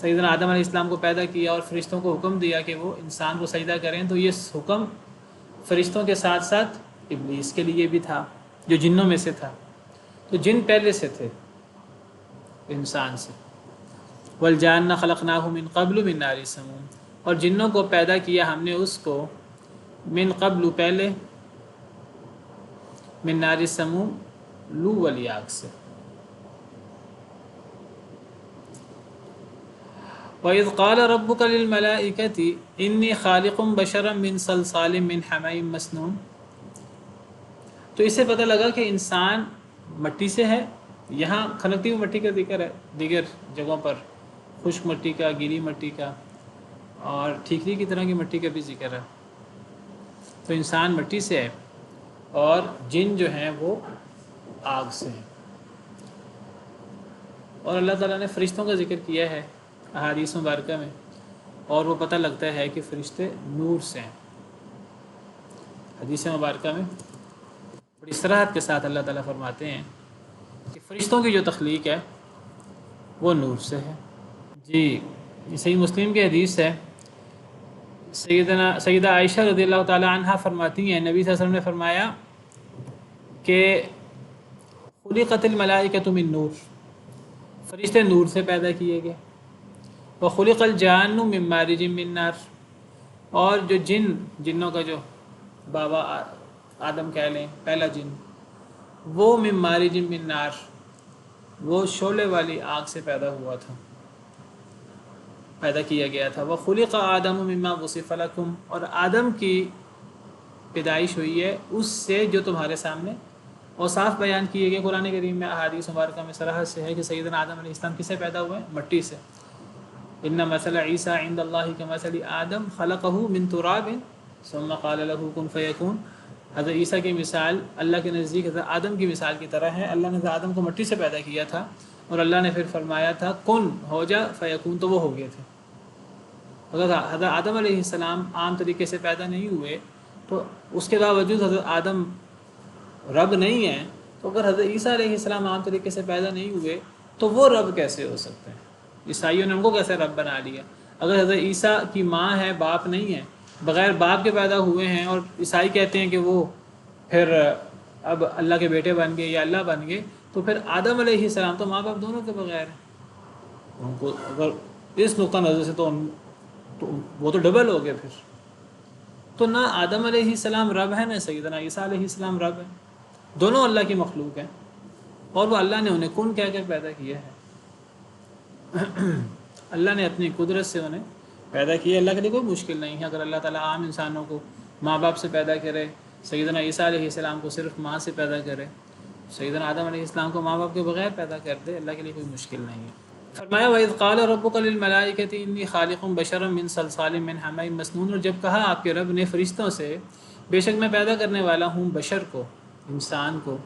سیدنا آدم علیہ السلام کو پیدا کیا اور فرشتوں کو حکم دیا کہ وہ انسان کو سجدہ کریں، تو یہ حکم فرشتوں کے ساتھ ساتھ ابلیس کے لیے بھی تھا جو جنوں میں سے تھا۔ تو جن پہلے سے تھے انسان سے۔ وَالْجَانَّ خَلَقْنَاهُ مِنْ قَبْلُ مِنْ نَارِ السَّمُومِ، اور جنوں کو پیدا کیا ہم نے اس کو من قبل پہلے، من نار السموم لو والی آگ سے۔ وَإِذْ قَالَ رَبُّكَ لِلْمَلَائِكَةِ إِنِّي خَالِقٌ بَشَرًا مِّن صَلْصَالٍ مِّنْ حَمَإٍ مَّسْنُونٍ۔ تو اس سے پتہ لگا کہ انسان مٹی سے ہے۔ یہاں کھنکتی ہوئی مٹی کا ذکر ہے، دیگر جگہوں پر خشک مٹی کا، گیلی مٹی کا اور ٹھیکری کی طرح کی مٹی کا بھی ذکر ہے۔ تو انسان مٹی سے ہے اور جن جو ہیں وہ آگ سے ہیں۔ اور اللہ تعالیٰ نے فرشتوں کا ذکر کیا ہے احادیث مبارکہ میں، اور وہ پتہ لگتا ہے کہ فرشتے نور سے ہیں۔ حدیث مبارکہ میں بڑی صراحت کے ساتھ اللہ تعالیٰ فرماتے ہیں کہ فرشتوں کی جو تخلیق ہے وہ نور سے ہے۔ جی، یہ صحیح مسلم کی حدیث ہے۔ سیدہ عائشہ رضی اللہ تعالی عنہا فرماتی ہیں نبی صلی اللہ علیہ وسلم نے فرمایا کہ خلقت الملائکۃ من نور، فرشتے نور سے پیدا کیے گئے۔ وخلق الجان من مارج من نار، اور جو جنوں کا جو بابا آدم کہہ لیں پہلا جن، وہ من مارج من نار، وہ شعلے والی آگ سے پیدا ہوا تھا، پیدا کیا گیا تھا۔ وخلق آدم مما وصف لکم، اور آدم کی پیدائش ہوئی ہے اس سے جو تمہارے سامنے اوصاف بیان کیے گئے قرآن کریم میں، احادیث مبارکہ میں صراحت سے ہے کہ سیدنا آدم علیہ السلام کس سے پیدا ہوئے؟ مٹی سے۔ ان مثل عیسیٰ عند اللہ کمثل آدم خلقہ من تراب ثم قال له کن فیکون۔ حضرت عیسیٰ کی مثال اللہ کے نزدیک حضرت آدم کی مثال کی طرح ہے۔ اللہ نے حضرت آدم کو مٹی سے پیدا کیا تھا اور اللہ نے پھر فرمایا تھا کن ہو جا فیکون، تو وہ ہو گئے تھے۔ اگر حضرت آدم علیہ السلام عام طریقے سے پیدا نہیں ہوئے تو اس کے باوجود حضرت آدم رب نہیں ہیں، تو اگر حضرت عیسیٰ علیہ السلام عام طریقے سے پیدا نہیں ہوئے تو وہ رب کیسے ہو سکتے ہیں؟ عیسائیوں نے ان کو کیسے رب بنا لیا؟ اگر حضرت عیسیٰ کی ماں ہے، باپ نہیں ہے، بغیر باپ کے پیدا ہوئے ہیں، اور عیسائی کہتے ہیں کہ وہ پھر اب اللہ کے بیٹے بن گئے یا اللہ بن گئے، تو پھر آدم علیہ السلام تو ماں باپ دونوں کے بغیر ہیں۔ ان کو اگر اس نقطہ نظر سے تو وہ تو ڈبل ہو گئے پھر۔ تو نہ آدم علیہ السلام رب ہے، نہ سیدنا عیسیٰ علیہ السلام رب ہے، دونوں اللہ کی مخلوق ہیں، اور وہ اللہ نے انہیں کن کہہ کر پیدا کیا ہے۔ اللہ نے اپنی قدرت سے انہیں پیدا کیا۔ اللہ کے لیے کوئی مشکل نہیں ہے۔ اگر اللہ تعالیٰ عام انسانوں کو ماں باپ سے پیدا کرے، سیدنا عیسیٰ علیہ السلام کو صرف ماں سے پیدا کرے، سیدنا آدم علیہ السلام کو ماں باپ کے بغیر پیدا کر دے، اللہ کے لیے کوئی مشکل نہیں ہے۔ فرمایا وَإِذْ قَالَ رَبُّكَ لِلْمَلَائِكَةِ إِنِّي خَالِقٌ بَشَرًا مِّن صَلْصَالٍ مِّنْ حَمَإٍ مَسْنُونٍ، اور جب کہا آپ کے رب نے فرشتوں سے بے شک میں پیدا کرنے والا ہوں بشر کو، انسان کو،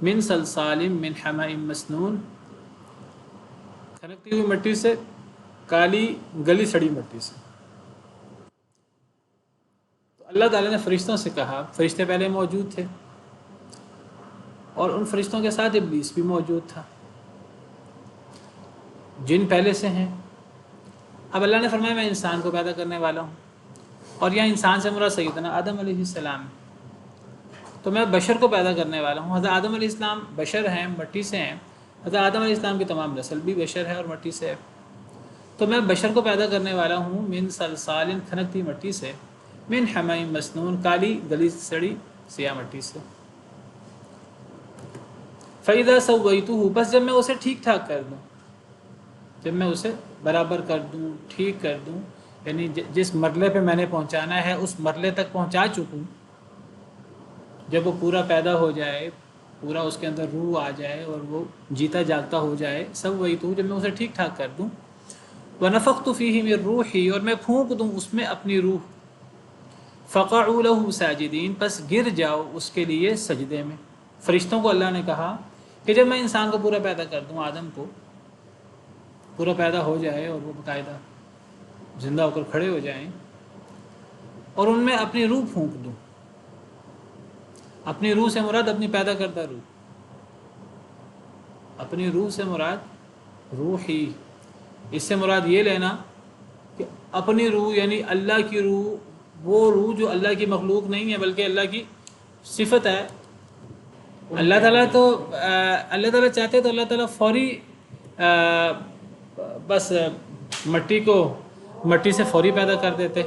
من صلصال من حمأ مسنون، کھنکتی ہوئی مٹی سے، کالی گلی سڑی مٹی سے۔ تو اللہ تعالیٰ نے فرشتوں سے کہا، فرشتے پہلے موجود تھے اور ان فرشتوں کے ساتھ ابلیس بھی موجود تھا، جن پہلے سے ہیں۔ اب اللہ نے فرمایا میں انسان کو پیدا کرنے والا ہوں، اور یہاں انسان سے مراد سیدنا آدم علیہ السلام ہے، تو میں بشر کو پیدا کرنے والا ہوں۔ حضرت آدم علیہ السلام بشر ہیں، مٹی سے ہیں، حضرت آدم علیہ السلام کی تمام نسل بھی بشر ہے اور مٹی سے ہے، تو میں بشر کو پیدا کرنے والا ہوں من صلصال، کھنکتی مٹی سے، من حمأ مسنون، کالی گلی سڑی سیاہ مٹی سے۔ فَإِذَا سَوَّيْتُهُ، بس جب میں اسے ٹھیک ٹھاک کر دوں، جب میں اسے برابر کر دوں، ٹھیک کر دوں، یعنی جس مرحلے پہ میں نے پہنچانا ہے اس مرحلے تک پہنچا چکوں، جب وہ پورا پیدا ہو جائے، پورا اس کے اندر روح آ جائے اور وہ جیتا جاگتا ہو جائے، سب وہی تو، جب میں اسے ٹھیک ٹھاک کر دوں، وَنَفَخْتُ فِيهِ مِن رُوحِي، اور میں پھونک دوں اس میں اپنی روح، فَقَعُوا لَهُ سَاجِدِينَ، پس گر جاؤ اس کے لیے سجدے میں۔ فرشتوں کو اللہ نے کہا کہ جب میں انسان کو پورا پیدا کر دوں، آدم کو پورا پیدا ہو جائے اور وہ باقاعدہ زندہ ہو کر کھڑے ہو جائیں، اور ان میں اپنی روح پھونک دوں، اپنی روح سے مراد اپنی پیدا کردہ روح، اپنی روح سے مراد روح ہی، اس سے مراد یہ لینا کہ اپنی روح یعنی اللہ کی روح، وہ روح جو اللہ کی مخلوق نہیں ہے بلکہ اللہ کی صفت ہے۔ اللہ تعالیٰ چاہتے تو اللہ تعالیٰ فوری بس مٹی سے فوری پیدا کر دیتے،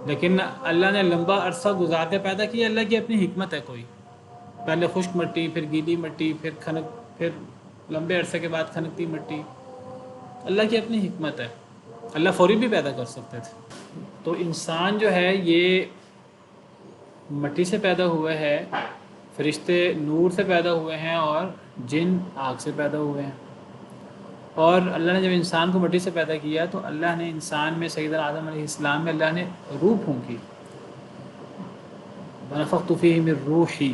لیکن اللہ نے لمبا عرصہ گزارتے پیدا کیا۔ اللہ کی اپنی حکمت ہے کوئی، پہلے خشک مٹی، پھر گیلی مٹی، پھر لمبے عرصے کے بعد کھنکتی مٹی، اللہ کی اپنی حکمت ہے۔ اللہ فوری بھی پیدا کر سکتے تھے۔ تو انسان جو ہے یہ مٹی سے پیدا ہوا ہے، فرشتے نور سے پیدا ہوئے ہیں اور جن آگ سے پیدا ہوئے ہیں۔ اور اللہ نے جب انسان کو مٹی سے پیدا کیا تو اللہ نے انسان میں، سیدنا آدم علیہ السلام میں اللہ نے روح پھونکی، وَنَفَخْتُ فِيهِ مِن رُوحِي،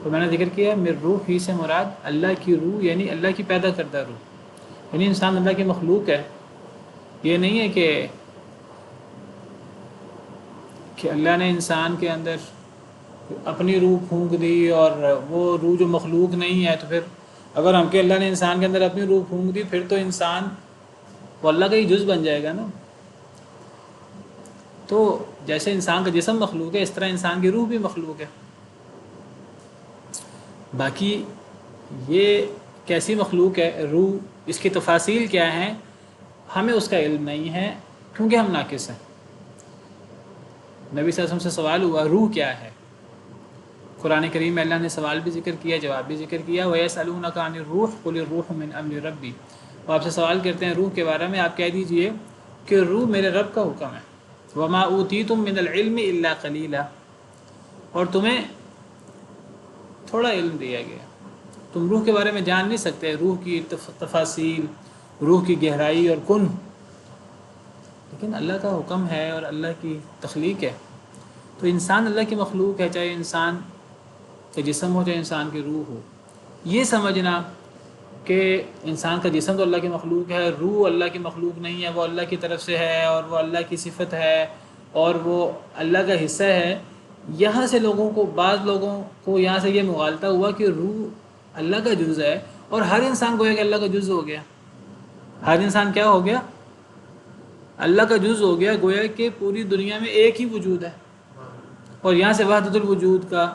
تو میں نے ذکر کیا من روح ہی سے مراد اللہ کی روح، یعنی اللہ کی پیدا کردہ روح، یعنی انسان اللہ کی مخلوق ہے۔ یہ نہیں ہے کہ اللہ نے انسان کے اندر اپنی روح پھونک دی اور وہ روح جو مخلوق نہیں ہے، تو پھر اگر ہم کہ اللہ نے انسان کے اندر اپنی روح پھونک دی، پھر تو انسان وہ اللہ کا ہی جز بن جائے گا نا۔ تو جیسے انسان کا جسم مخلوق ہے، اس طرح انسان کی روح بھی مخلوق ہے۔ باقی یہ کیسی مخلوق ہے روح، اس کی تفاصیل کیا ہیں، ہمیں اس کا علم نہیں ہے کیونکہ ہم ناقص ہیں۔ نبی صلی اللہ علیہ وسلم سے سوال ہوا روح کیا ہے، قرآن کریم میں اللہ نے سوال بھی ذکر کیا، جواب بھی ذکر کیا، وَيَسْأَلُونَكَ عَنِ الرُّوحِ قُلِ الرُّوحُ مِنْ أَمْرِ رَبِّي، وہ آپ سے سوال کرتے ہیں روح کے بارے میں، آپ کہہ دیجئے کہ روح میرے رب کا حکم ہے۔ وَمَا أُوتِيتُم مِّنَ الْعِلْمِ إِلَّا قَلِيلًا، اور تمہیں تھوڑا علم دیا گیا، تم روح کے بارے میں جان نہیں سکتے، روح کی تفاصیل، روح کی گہرائی اور کن، لیکن اللہ کا حکم ہے اور اللہ کی تخلیق ہے۔ تو انسان اللہ کی مخلوق ہے، چاہے انسان کا جسم ہو چاہے انسان کی روح ہو۔ یہ سمجھنا کہ انسان کا جسم تو اللہ کی مخلوق ہے، روح اللہ کی مخلوق نہیں ہے، وہ اللہ کی طرف سے ہے اور وہ اللہ کی صفت ہے اور وہ اللہ کا حصہ ہے، یہاں سے بعض لوگوں کو یہاں سے یہ مغالطہ ہوا کہ روح اللہ کا جز ہے، اور ہر انسان گویا کہ اللہ کا جز ہو گیا۔ ہر انسان کیا ہو گیا؟ اللہ کا جز ہو گیا، گویا کہ پوری دنیا میں ایک ہی وجود ہے، اور یہاں سے وحدت الوجود کا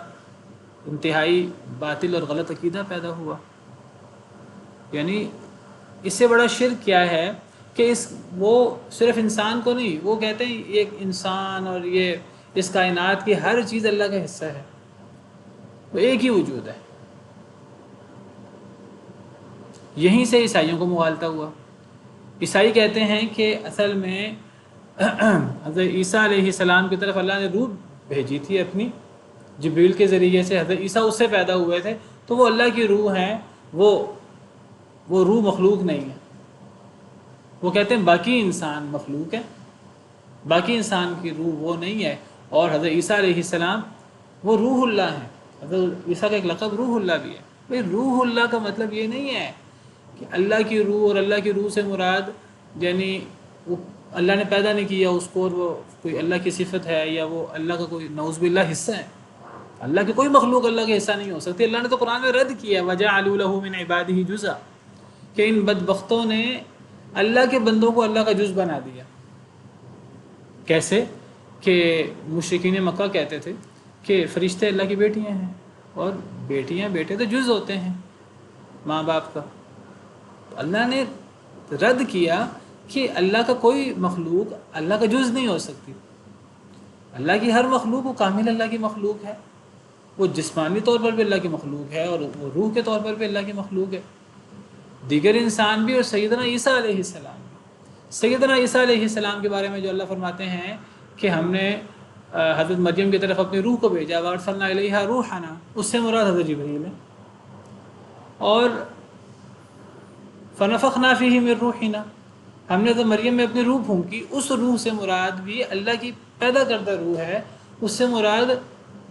انتہائی باطل اور غلط عقیدہ پیدا ہوا۔ یعنی اس سے بڑا شرک کیا ہے کہ وہ صرف انسان کو نہیں، وہ کہتے ہیں ایک انسان اور یہ اس کائنات کی ہر چیز اللہ کا حصہ ہے، وہ ایک ہی وجود ہے۔ یہیں سے عیسائیوں کو مغالطہ ہوا۔ عیسائی کہتے ہیں کہ اصل میں حضرت عیسیٰ علیہ السلام کی طرف اللہ نے روح بھیجی تھی اپنی، جبریل کے ذریعے سے، حضرت عیسیٰ اس سے پیدا ہوئے تھے، تو وہ اللہ کی روح ہیں، وہ روح مخلوق نہیں ہے۔ وہ کہتے ہیں باقی انسان مخلوق ہے، باقی انسان کی روح وہ نہیں ہے۔ اور حضرت عیسیٰ علیہ السلام وہ روح اللہ ہیں۔ حضرت عیسیٰ کا ایک لقب روح اللہ بھی ہے۔ بھئی روح اللہ کا مطلب یہ نہیں ہے کہ اللہ کی روح، اور اللہ کی روح سے مراد یعنی وہ اللہ نے پیدا نہیں کیا اس کو، اور وہ کوئی اللہ کی صفت ہے، یا وہ اللہ کا کوئی نعوذ باللہ حصہ ہے۔ اللہ کی کوئی مخلوق اللہ کا حصہ نہیں ہو سکتی۔ اللہ نے تو قرآن میں رد کیا ہے وَجَعَلُوا لَهُ مِنْ عِبَادِهِ جُزْءًا، کہ ان بدبختوں نے اللہ کے بندوں کو اللہ کا جز بنا دیا۔ کیسے کہ مشرکین مکہ کہتے تھے کہ فرشتے اللہ کی بیٹیاں ہیں، اور بیٹیاں بیٹے تو جز ہوتے ہیں ماں باپ کا۔ تو اللہ نے رد کیا کہ اللہ کا کوئی مخلوق اللہ کا جز نہیں ہو سکتی۔ اللہ کی ہر مخلوق وہ کامل اللہ کی مخلوق ہے، وہ جسمانی طور پر بھی اللہ کی مخلوق ہے، اور وہ روح کے طور پر بھی اللہ کی مخلوق ہے۔ دیگر انسان بھی، اور سیدنا عیسیٰ علیہ السلام بھی۔ سیدنا عیسیٰ علیہ السلام کے بارے میں جو اللہ فرماتے ہیں کہ ہم نے حضرت مریم کی طرف اپنی روح کو بھیجا، وَأَرْسَلْنَا إِلَيْهَا رُوحَنَا، اس سے مراد حضرت جبرائیل ہے۔ اور فَنَفَخْنَا فِيهِ مِن رُوحِنَا، ہم نے تو مریم میں اپنی روح پھونکی، اس روح سے مراد بھی اللہ کی پیدا کردہ روح ہے۔ اس سے مراد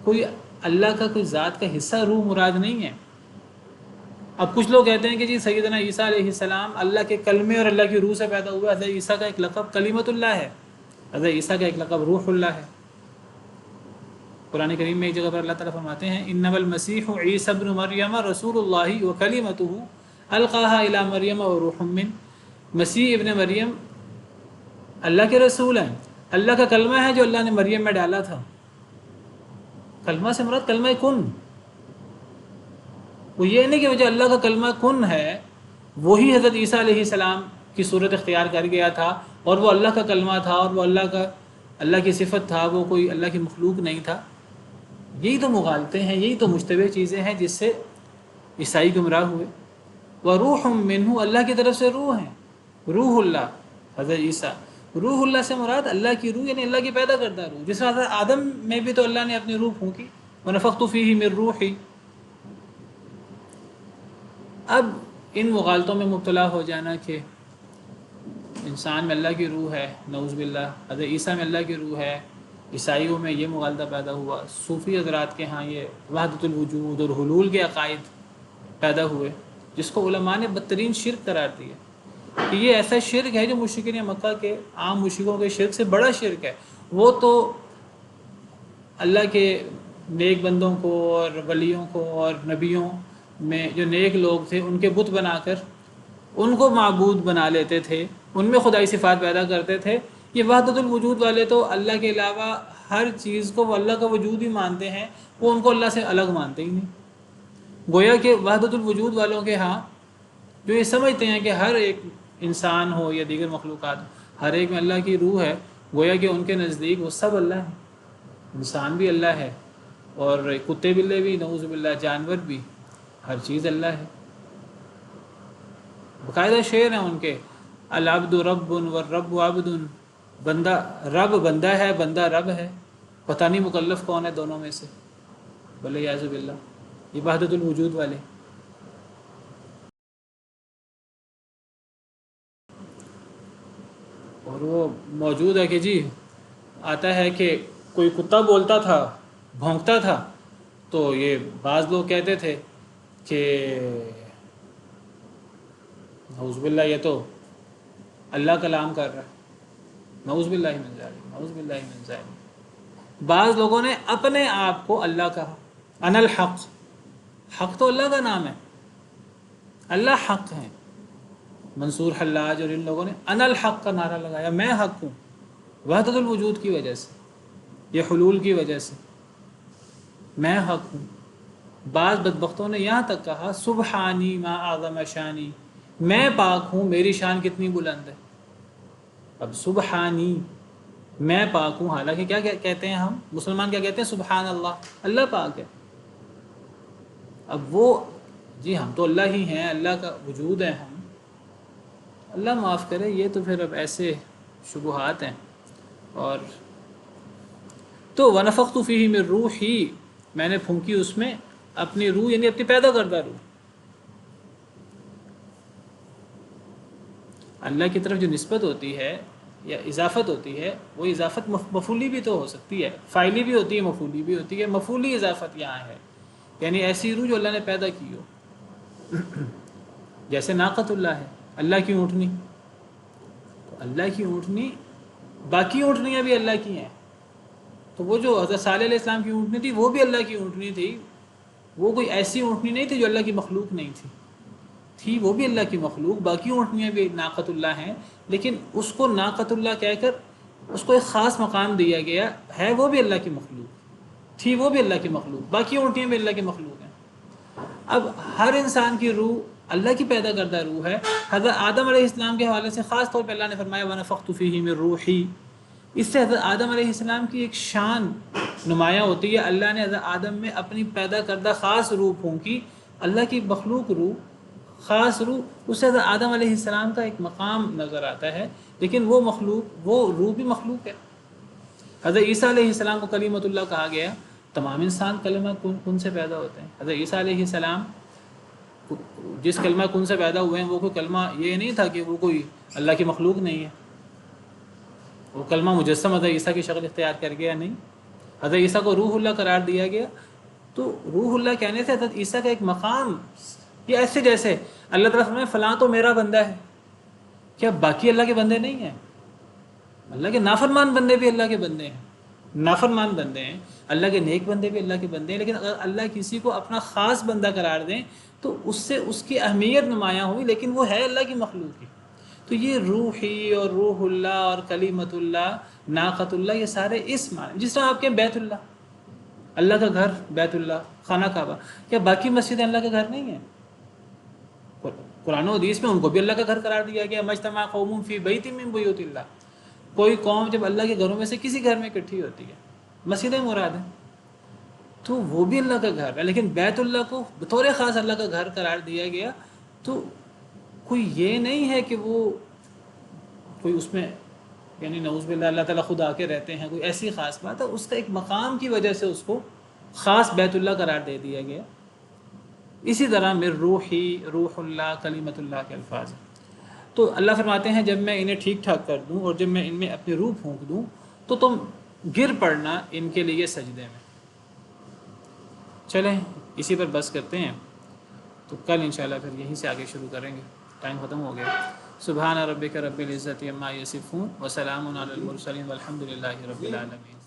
کوئی اللہ کا کوئی ذات کا حصہ روح مراد نہیں ہے۔ اب کچھ لوگ کہتے ہیں کہ جی سیدنا عیسیٰ علیہ السلام اللہ کے کلمے اور اللہ کی روح سے پیدا ہوئے۔ حضرت عیسیٰ کا ایک لقب کلیمت اللہ ہے، حضرت عیسیٰ کا ایک لقب روح اللہ ہے۔ قرآن کریم میں ایک جگہ پر اللہ تعالیٰ فرماتے ہیں انما المسیح عیسی ابن مریم رسول اللہ وکلمتہ القاها الی مریم وروح من، مسیح ابن مریم اللہ کے رسول ہیں، اللہ کا کلمہ ہے جو اللہ نے مریم میں ڈالا تھا۔ کلمہ سے مراد کلمہ کن، وہ یہ نہیں کہ وہ جو اللہ کا کلمہ کن ہے وہی حضرت عیسیٰ علیہ السلام کی صورت اختیار کر گیا تھا، اور وہ اللہ کا کلمہ تھا، اور وہ اللہ کی صفت تھا، وہ کوئی اللہ کی مخلوق نہیں تھا۔ یہی تو مغالطے ہیں، یہی تو مشتبہ چیزیں ہیں جس سے عیسائی گمراہ ہوئے۔ وروح منہ، اللہ کی طرف سے روح ہیں، روح اللہ حضرت عیسیٰ۔ روح اللہ سے مراد اللہ کی روح، یعنی اللہ کی پیدا کردہ روح، جس میں حضرت آدم میں بھی تو اللہ نے اپنی روح پھونکی، ونفخت فیہ من روحی۔ اب ان مغالطوں میں مبتلا ہو جانا کہ انسان میں اللہ کی روح ہے، نعوذ باللہ، حضرت عیسیٰ میں اللہ کی روح ہے، عیسائیوں میں یہ مغالطہ پیدا ہوا، صوفی حضرات کے ہاں یہ وحدت الوجود اور حلول کے عقائد پیدا ہوئے، جس کو علماء نے بدترین شرک قرار دیا کہ یہ ایسا شرک ہے جو مشرکین مکہ کے عام مشرکوں کے شرک سے بڑا شرک ہے۔ وہ تو اللہ کے نیک بندوں کو اور ولیوں کو اور نبیوں میں جو نیک لوگ تھے ان کے بت بنا کر ان کو معبود بنا لیتے تھے، ان میں خدائی صفات پیدا کرتے تھے۔ یہ وحدت الوجود والے تو اللہ کے علاوہ ہر چیز کو وہ اللہ کا وجود ہی مانتے ہیں، وہ ان کو اللہ سے الگ مانتے ہی نہیں۔ گویا کہ وحدت الوجود والوں کے ہاں جو یہ سمجھتے ہیں کہ ہر ایک انسان ہو یا دیگر مخلوقات ہر ایک میں اللہ کی روح ہے، گویا کہ ان کے نزدیک وہ سب اللہ ہیں، انسان بھی اللہ ہے، اور کتے بلے بھی، نعوذ باللہ، جانور بھی، ہر چیز اللہ ہے۔ باقاعدہ شعر ہیں ان کے، العبد رب والرب عبد، بندہ رب بندہ ہے، بندہ رب ہے، پتہ نہیں مکلف کون ہے دونوں میں سے، بلے یعوذ باللہ۔ یہ وحدت الوجود والے۔ اور وہ موجود ہے کہ جی آتا ہے کہ کوئی کتا بولتا تھا، بھونکتا تھا، تو یہ بعض لوگ کہتے تھے کہ نعوذ باللہ یہ تو اللہ کلام کر رہا ہے، نعوذ باللہ من ذالک، نعوذ باللہ من ذالک۔ بعض لوگوں نے اپنے آپ کو اللہ کہا، انا الحق، حق تو اللہ کا نام ہے، اللہ حق ہیں۔ منصور حلاج اور ان لوگوں نے انا الحق کا نعرہ لگایا، میں حق ہوں، وحدت الوجود کی وجہ سے، یہ حلول کی وجہ سے میں حق ہوں۔ بعض بدبختوں نے یہاں تک کہا سبحانی ما اعظم شانی، میں پاک ہوں، میری شان کتنی بلند ہے۔ اب سبحانی، میں پاک ہوں، حالانکہ کیا کہتے ہیں ہم مسلمان، کیا کہتے ہیں؟ سبحان اللہ، اللہ پاک ہے۔ اب وہ جی ہم تو اللہ ہی ہیں، اللہ کا وجود ہے ہم، اللہ معاف کرے، یہ تو پھر اب ایسے شبہات ہیں۔ اور تو ونفخت فیہ من روحی، میں نے پھونکی اس میں اپنی روح یعنی اپنی پیدا کردہ روح. اللہ کی طرف جو نسبت ہوتی ہے یا اضافت ہوتی ہے وہ اضافت مفعولی بھی تو ہو سکتی ہے، فاعلی بھی ہوتی ہے، مفعولی بھی ہوتی ہے. مفعولی اضافت یہاں ہے یعنی ایسی روح جو اللہ نے پیدا کی ہو. جیسے ناقۃ اللہ ہے، اللہ کی اونٹنی. تو اللہ کی اونٹنی، باقی اونٹنیاں بھی اللہ کی ہیں. تو وہ جو حضرت صالح علیہ السلام کی اونٹنی تھی وہ بھی اللہ کی اونٹنی تھی. وہ کوئی ایسی اونٹنی نہیں تھی جو اللہ کی مخلوق نہیں تھی وہ بھی اللہ کی مخلوق. باقی اونٹنیاں بھی ناقۃ اللہ ہیں، لیکن اس کو ناقۃ اللہ کہہ کر اس کو ایک خاص مقام دیا گیا ہے. وہ بھی اللہ کی مخلوق تھی، وہ بھی اللہ کی مخلوق. باقی اونٹنیاں بھی اللہ کی مخلوق ہیں. اب ہر انسان کی روح اللہ کی پیدا کردہ روح ہے. حضرت آدم علیہ السلام کے حوالے سے خاص طور پہ اللہ نے فرمایا وَنَفَخْتُ فِيهِ مِن رُوحِي. اس سے حضرت آدم علیہ السلام کی ایک شان نمایاں ہوتی ہے. اللہ نے حضرت آدم میں اپنی پیدا کردہ خاص روح پھونکی. اللہ کی مخلوق روح، خاص روح، اس سے حضرت آدم علیہ السلام کا ایک مقام نظر آتا ہے. لیکن وہ مخلوق، وہ روح بھی مخلوق ہے. حضرت عیسیٰ علیہ السلام کو کلیمۃ اللہ کہا گیا. تمام انسان کلمہ کن سے پیدا ہوتے ہیں. حضرت عیسیٰ علیہ السلام جس کلمہ کن سے پیدا ہوئے ہیں وہ کوئی کلمہ یہ نہیں تھا کہ وہ کوئی اللہ کی مخلوق نہیں ہے. وہ کلمہ مجسم حضرت عیسیٰ کی شکل اختیار کر گیا نہیں. حضرت عیسیٰ کو روح اللہ قرار دیا گیا. تو روح اللہ کہنے سے حضرت عیسیٰ کا ایک مقام، یہ ایسے جیسے اللہ تعالیٰ فرمائے فلاں تو میرا بندہ ہے. کیا باقی اللہ کے بندے نہیں ہیں؟ اللہ کے نافرمان بندے بھی اللہ کے بندے ہیں. نافرمان بندے ہیں، اللہ کے نیک بندے بھی اللہ کے بندے ہیں. لیکن اگر اللہ کسی کو اپنا خاص بندہ قرار دیں تو اس سے اس کی اہمیت نمایاں ہوئی، لیکن وہ ہے اللہ کی مخلوق ہی. تو یہ روحی اور روح اللہ اور کلیمت اللہ، ناقۃ اللہ، یہ سارے اسم ہیں. جس طرح آپ کے بیت اللہ، اللہ کا گھر، بیت اللہ، خانہ کعبہ، کیا باقی مسجدیں اللہ کا گھر نہیں ہیں؟ قرآن و حدیث میں ان کو بھی اللہ کا گھر قرار دیا گیا. مجتمع قوم فی بیت من بیوت اللہ. کوئی قوم جب اللہ کے گھروں میں سے کسی گھر میں اکٹھی ہوتی ہے، مسجدیں مراد ہیں، تو وہ بھی اللہ کا گھر ہے. لیکن بیت اللہ کو بطور خاص اللہ کا گھر قرار دیا گیا. تو کوئی یہ نہیں ہے کہ وہ کوئی اس میں یعنی نعوذ باللہ اللہ تعالیٰ خود آ کے رہتے ہیں، کوئی ایسی خاص بات ہے. اس کا ایک مقام کی وجہ سے اس کو خاص بیت اللہ قرار دے دیا گیا. اسی طرح من روحی، روح اللہ، کلیمت اللہ کے الفاظ ہیں. تو اللہ فرماتے ہیں جب میں انہیں ٹھیک ٹھاک کر دوں اور جب میں ان میں اپنی روح پھونک دوں تو تم گر پڑنا ان کے لیے سجدے میں. چلیں اسی پر بس کرتے ہیں، تو کل انشاءاللہ پھر یہیں سے آگے شروع کریں گے. ٹائم ختم ہو گیا. سبحان ربک رب العزت عما یصفون وسلام علی المرسلین والحمد للہ رب العالمین.